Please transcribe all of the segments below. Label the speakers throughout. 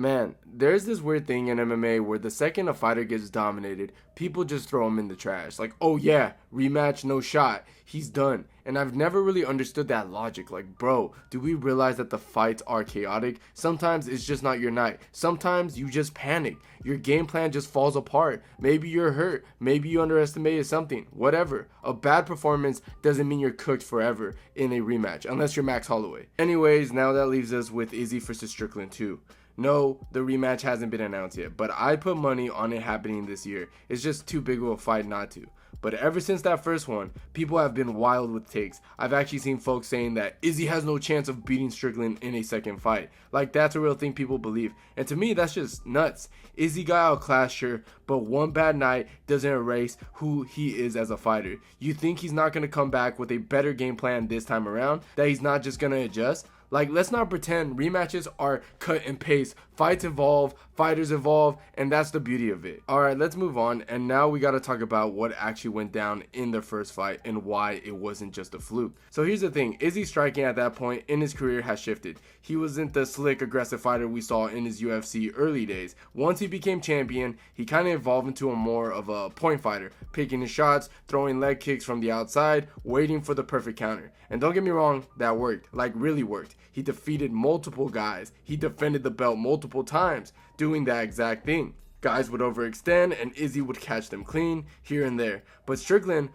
Speaker 1: Man, there's this weird thing in MMA where the second a fighter gets dominated, people just throw him in the trash. Like, oh yeah, rematch, no shot. He's done. And I've never really understood that logic. Like, bro, do we realize that the fights are chaotic? Sometimes it's just not your night. Sometimes you just panic. Your game plan just falls apart. Maybe you're hurt. Maybe you underestimated something. Whatever. A bad performance doesn't mean you're cooked forever in a rematch, unless you're Max Holloway. Anyways, now that leaves us with Izzy versus Strickland 2. No, the rematch hasn't been announced yet, but I put money on it happening this year. It's just too big of a fight not to. But ever since that first one, people have been wild with takes. I've actually seen folks saying that Izzy has no chance of beating Strickland in a second fight. Like, that's a real thing people believe. And to me, that's just nuts. Izzy got outclassed, sure, but one bad night doesn't erase who he is as a fighter. You think he's not going to come back with a better game plan this time around? That he's not just going to adjust? Like, let's not pretend rematches are cut and paste. Fights evolve, fighters evolve, and that's the beauty of it. Alright, let's move on, and now we gotta talk about what actually went down in the first fight and why it wasn't just a fluke. So here's the thing, Izzy's striking at that point in his career has shifted. He wasn't the slick, aggressive fighter we saw in his UFC early days. Once he became champion, he kind of evolved into a more of a point fighter, picking his shots, throwing leg kicks from the outside, waiting for the perfect counter. And don't get me wrong, that worked, like really worked. He defeated multiple guys. He defended the belt multiple times, doing that exact thing. Guys would overextend and Izzy would catch them clean here and there. But Strickland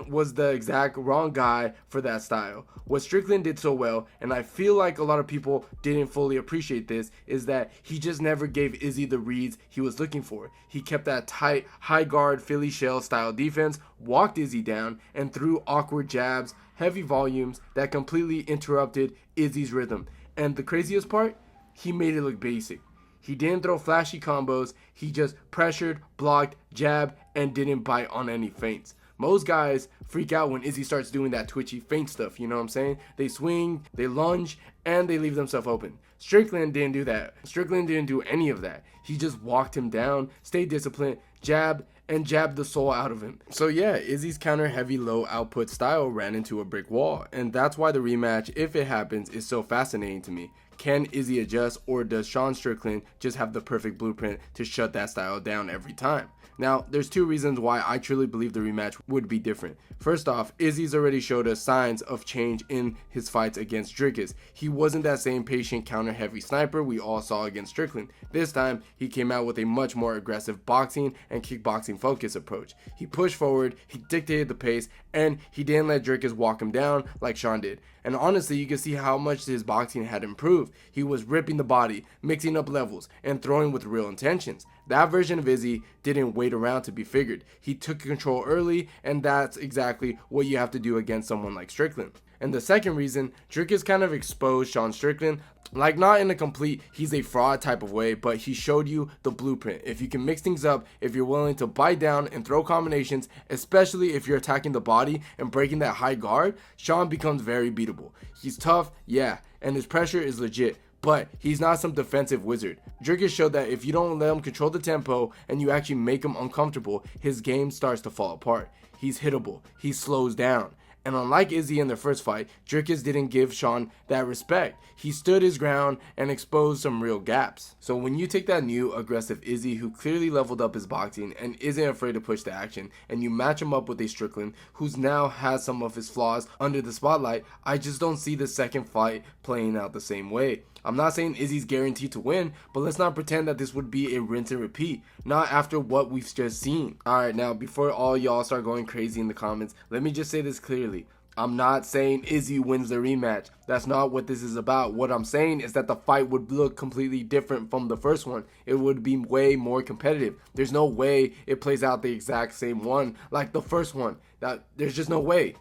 Speaker 1: was the exact wrong guy for that style. What Strickland did so well, and I feel like a lot of people didn't fully appreciate this, is that he just never gave Izzy the reads he was looking for. He kept that tight, high guard, Philly shell style defense, walked Izzy down, and threw awkward jabs, heavy volumes that completely interrupted Izzy's rhythm. And the craziest part, he made it look basic. He didn't throw flashy combos, he just pressured, blocked, jabbed, and didn't bite on any feints. Most guys freak out when Izzy starts doing that twitchy feint stuff, you know what I'm saying? They swing, they lunge, and they leave themselves open. Strickland didn't do that. Strickland didn't do any of that. He just walked him down, stayed disciplined, jabbed, and jabbed the soul out of him. So yeah, Izzy's counter heavy low output style ran into a brick wall, and that's why the rematch, if it happens, is so fascinating to me. Can Izzy adjust, or does Sean Strickland just have the perfect blueprint to shut that style down every time? Now, there's two reasons why I truly believe the rematch would be different. First off, Izzy's already showed us signs of change in his fights against Dricus. He wasn't that same patient counter-heavy sniper we all saw against Strickland. This time, he came out with a much more aggressive boxing and kickboxing focus approach. He pushed forward, he dictated the pace, and he didn't let Dricus walk him down like Sean did. And honestly, you can see how much his boxing had improved. He was ripping the body, mixing up levels, and throwing with real intentions. That version of Izzy didn't wait around to be figured. He took control early, and that's exactly what you have to do against someone like Strickland. And the second reason, Dricus kind of exposed Sean Strickland, like not in a complete he's a fraud type of way, but he showed you the blueprint. If you can mix things up, if you're willing to bite down and throw combinations, especially if you're attacking the body and breaking that high guard, Sean becomes very beatable. He's tough, yeah, and his pressure is legit, but he's not some defensive wizard. Dricus showed that if you don't let him control the tempo and you actually make him uncomfortable, his game starts to fall apart. He's hittable, he slows down. And unlike Izzy in their first fight, Dricus didn't give Sean that respect. He stood his ground and exposed some real gaps. So when you take that new aggressive Izzy who clearly leveled up his boxing and isn't afraid to push the action, and you match him up with a Strickland who's now has some of his flaws under the spotlight, I just don't see the second fight playing out the same way. I'm not saying Izzy's guaranteed to win, but let's not pretend that this would be a rinse and repeat. Not after what we've just seen. Alright, now before all y'all start going crazy in the comments, let me just say this clearly. I'm not saying Izzy wins the rematch. That's not what this is about. What I'm saying is that the fight would look completely different from the first one. It would be way more competitive. There's no way it plays out the exact same one like the first one. There's just no way.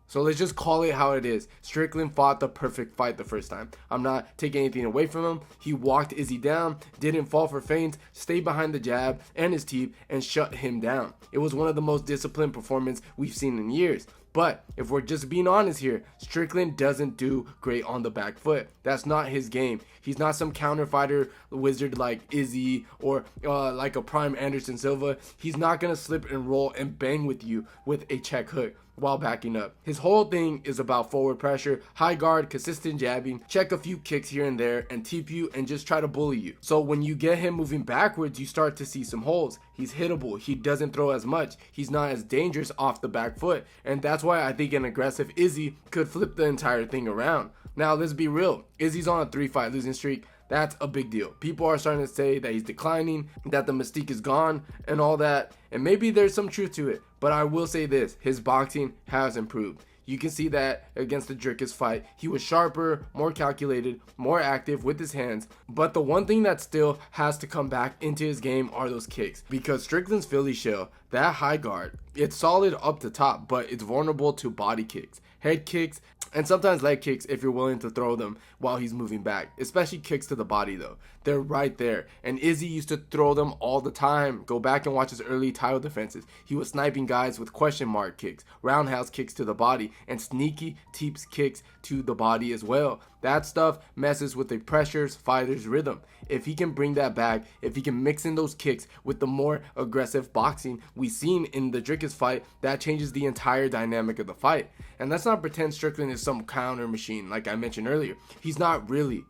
Speaker 1: So let's just call it how it is. Strickland fought the perfect fight the first time. I'm not taking anything away from him. He walked Izzy down, didn't fall for feints, stayed behind the jab and his teep, and shut him down. It was one of the most disciplined performances we've seen in years. But if we're just being honest here, Strickland doesn't do great on the back foot. That's not his game. He's not some counter fighter wizard like Izzy or like a prime Anderson Silva. He's not going to slip and roll and bang with you with a check hook. while backing up. His whole thing is about forward pressure, high guard, consistent jabbing, check a few kicks here and there, and teep you and just try to bully you. So when you get him moving backwards, you start to see some holes. He's hittable. He doesn't throw as much. He's not as dangerous off the back foot. And that's why I think an aggressive Izzy could flip the entire thing around. Now, let's be real. Izzy's on a 3-fight losing streak. That's a big deal. People are starting to say that he's declining, that the mystique is gone, and all that. And maybe there's some truth to it. But I will say this, his boxing has improved. You can see that against the Dricus fight. He was sharper, more calculated, more active with his hands. But the one thing that still has to come back into his game are those kicks. Because Strickland's Philly shell, that high guard, it's solid up the top, but it's vulnerable to body kicks, head kicks, and sometimes leg kicks if you're willing to throw them while he's moving back. Especially kicks to the body though. They're right there. And Izzy used to throw them all the time. Go back and watch his early title defenses. He was sniping guys with question mark kicks, roundhouse kicks to the body, and sneaky teeps kicks to the body as well. That stuff messes with the pressure's fighter's rhythm. If he can bring that back, if he can mix in those kicks with the more aggressive boxing we seen in the Dricus fight, that changes the entire dynamic of the fight. And let's not pretend Strickland is some counter machine like I mentioned earlier. He's not really.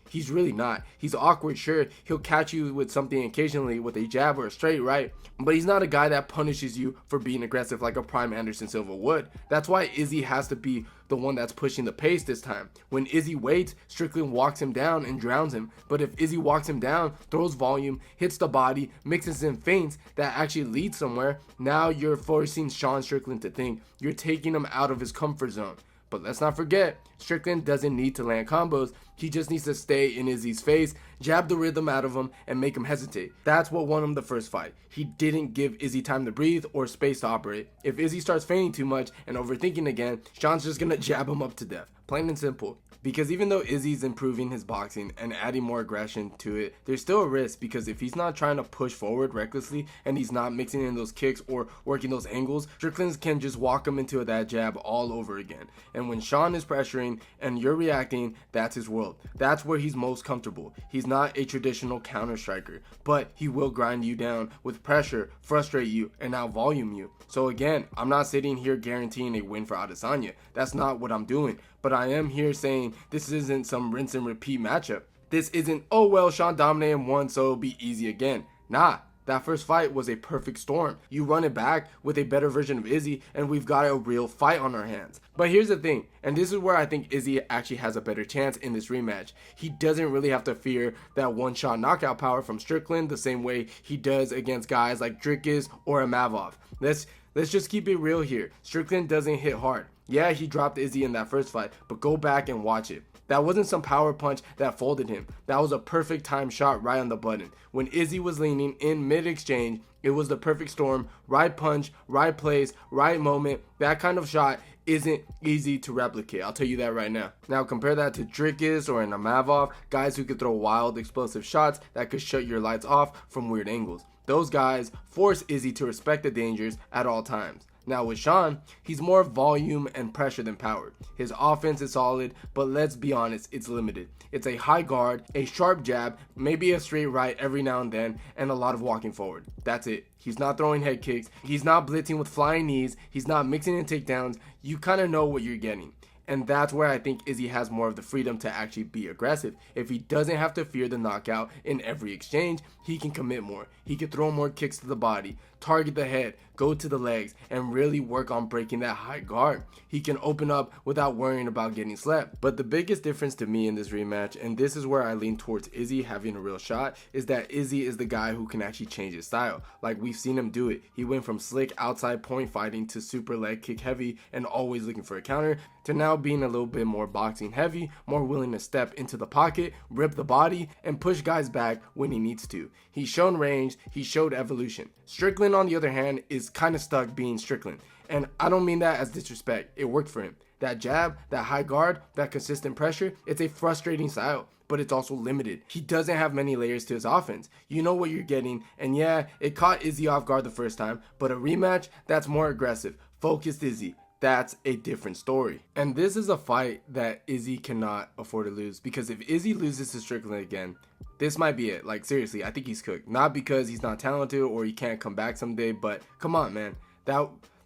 Speaker 1: He's really not. He's awkward, sure. He'll catch you with something occasionally with a jab or a straight right, but he's not a guy that punishes you for being aggressive like a prime Anderson Silva would. That's why Izzy has to be the one that's pushing the pace this time. When Izzy waits, Strickland walks him down and drowns him. But if Izzy walks him down, throws volume, hits the body, mixes in feints that actually lead somewhere, now you're forcing Sean Strickland to think. You're taking him out of his comfort zone. But let's not forget, Strickland doesn't need to land combos. He just needs to stay in Izzy's face, jab the rhythm out of him, and make him hesitate. That's what won him the first fight. He didn't give Izzy time to breathe or space to operate. If Izzy starts feigning too much and overthinking again, Sean's just gonna jab him up to death. Plain and simple. Because even though Izzy's improving his boxing and adding more aggression to it, there's still a risk because if he's not trying to push forward recklessly and he's not mixing in those kicks or working those angles, Strickland can just walk him into that jab all over again. And when Sean is pressuring and you're reacting, that's his world. That's where he's most comfortable. He's not a traditional counter striker, but he will grind you down with pressure, frustrate you, and out volume you. So again, I'm not sitting here guaranteeing a win for Adesanya. That's not what I'm doing. But I am here saying this isn't some rinse and repeat matchup. This isn't, oh well, Sean dominated and won, so it'll be easy again. Nah, that first fight was a perfect storm. You run it back with a better version of Izzy, and we've got a real fight on our hands. But here's the thing, and this is where I think Izzy actually has a better chance in this rematch. He doesn't really have to fear that one-shot knockout power from Strickland the same way he does against guys like Dricus or Amavov. Let's just keep it real here. Strickland doesn't hit hard. Yeah, he dropped Izzy in that first fight, but go back and watch it. That wasn't some power punch that folded him. That was a perfect time shot right on the button. When Izzy was leaning in mid-exchange, it was the perfect storm. Right punch, right place, right moment. That kind of shot isn't easy to replicate. I'll tell you that right now. Now compare that to Dricus or an Amavov, guys who could throw wild explosive shots that could shut your lights off from weird angles. Those guys force Izzy to respect the dangers at all times. Now with Sean, he's more volume and pressure than power. His offense is solid, but let's be honest, it's limited. It's a high guard, a sharp jab, maybe a straight right every now and then, and a lot of walking forward. That's it. He's not throwing head kicks. He's not blitzing with flying knees. He's not mixing in takedowns. You kind of know what you're getting. And that's where I think Izzy has more of the freedom to actually be aggressive. If he doesn't have to fear the knockout in every exchange, he can commit more. He can throw more kicks to the body, target the head, go to the legs, and really work on breaking that high guard. He can open up without worrying about getting slept. But the biggest difference to me in this rematch, and this is where I lean towards Izzy having a real shot, is that Izzy is the guy who can actually change his style. Like we've seen him do it. He went from slick outside point fighting to super leg kick heavy and always looking for a counter, to now being a little bit more boxing heavy, more willing to step into the pocket, rip the body, and push guys back when he needs to. He's shown range, he showed evolution. Strickland, on the other hand, is kind of stuck being Strickland. And I don't mean that as disrespect. It worked for him. That jab, that high guard, that consistent pressure, it's a frustrating style, but it's also limited. He doesn't have many layers to his offense. You know what you're getting, and yeah, it caught Izzy off guard the first time, but a rematch, that's more aggressive. Focused Izzy. That's a different story. And this is a fight that Izzy cannot afford to lose, because if Izzy loses to Strickland again, this might be it. Like seriously, I think he's cooked. Not because he's not talented or he can't come back someday, but come on, man.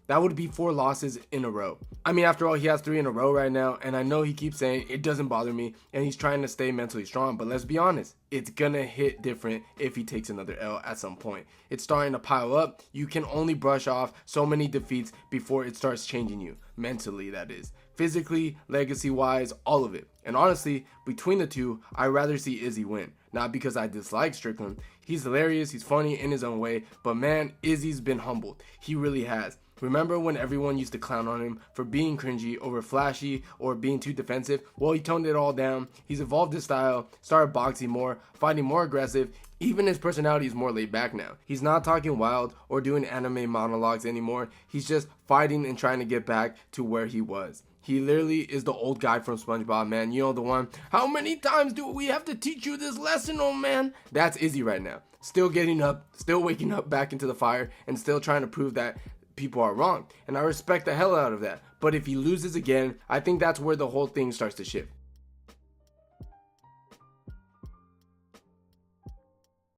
Speaker 1: That would be 4 losses in a row. I mean, after all, he has 3 in a row right now, and I know he keeps saying it doesn't bother me, and he's trying to stay mentally strong, but let's be honest, it's gonna hit different if he takes another L at some point. It's starting to pile up. You can only brush off so many defeats before it starts changing you, mentally that is. Physically, legacy-wise, all of it. And honestly, between the two, I'd rather see Izzy win. Not because I dislike Strickland. He's hilarious, he's funny in his own way, but man, Izzy's been humbled. He really has. Remember when everyone used to clown on him for being cringy, over flashy, or being too defensive? Well, he toned it all down. He's evolved his style, started boxing more, fighting more aggressive. Even his personality is more laid back now. He's not talking wild or doing anime monologues anymore. He's just fighting and trying to get back to where he was. He literally is the old guy from SpongeBob, man. You know, the one, how many times do we have to teach you this lesson, old man? That's Izzy right now. Still getting up, still waking up back into the fire, and still trying to prove that people are wrong. And I respect the hell out of that. But if he loses again, I think that's where the whole thing starts to shift.